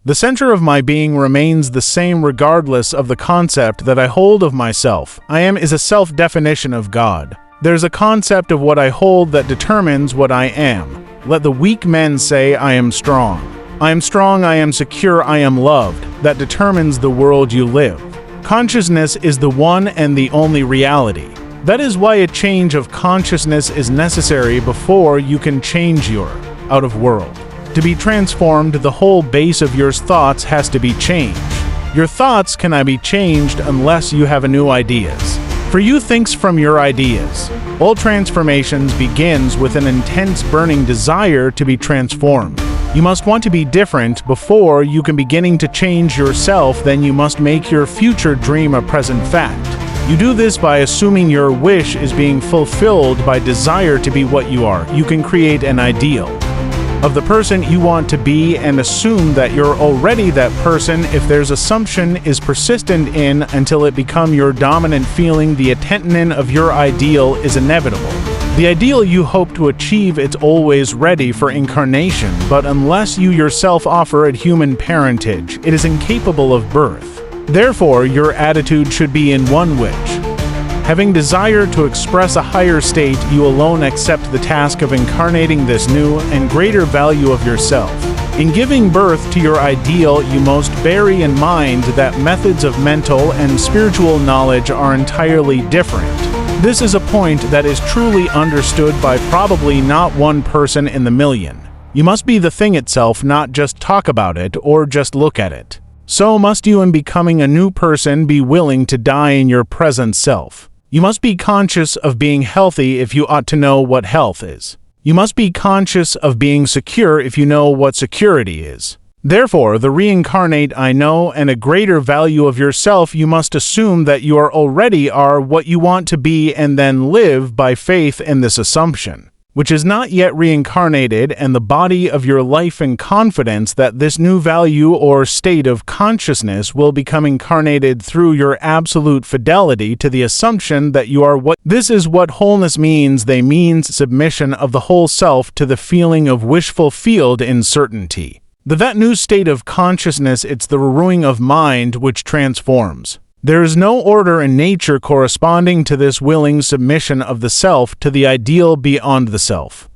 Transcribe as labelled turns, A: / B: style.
A: The center of my being remains the same regardless of the concept that I hold of myself. I am is a self-definition of God. There's a concept of what I hold that determines what I am. Let the weak men say, I am strong. I am strong, I am secure, I am loved. That determines the world you live. Consciousness is the one and the only reality. That is why a change of consciousness is necessary before you can change your outer world. To be transformed, the whole base of your thoughts has to be changed. Your thoughts cannot be changed unless you have new ideas. For you thinks from your ideas. All transformations begins with an intense burning desire to be transformed. You must want to be different before you can beginning to change yourself, then you must make your future dream a present fact. You do this by assuming your wish is being fulfilled by desire to be what you are. You can create an ideal of the person you want to be and assume that you're already that person. If there's assumption is persistent in until it become your dominant feeling, the attainment of your ideal is inevitable. The ideal you hope to achieve, it's always ready for incarnation, but unless you yourself offer it human parentage, it is incapable of birth. Therefore, your attitude should be in one which, having desire to express a higher state, you alone accept the task of incarnating this new and greater value of yourself. In giving birth to your ideal, you must bear in mind that methods of mental and spiritual knowledge are entirely different. This is a point that is truly understood by probably not one person in the million. You must be the thing itself, not just talk about it or just look at it. So must you, in becoming a new person, be willing to die in your present self. You must be conscious of being healthy if you ought to know what health is. You must be conscious of being secure if you know what security is. Therefore, the reincarnate I know and a greater value of yourself, you must assume that you already are what you want to be and then live by faith in this assumption, which is not yet reincarnated, and the body of your life and confidence that this new value or state of consciousness will become incarnated through your absolute fidelity to the assumption that you are what. This is what wholeness means. They means submission of the whole self to the feeling of wish fulfilled in certainty. That new state of consciousness, it's the renewing of mind which transforms. There is no order in nature corresponding to this willing submission of the self to the ideal beyond the self.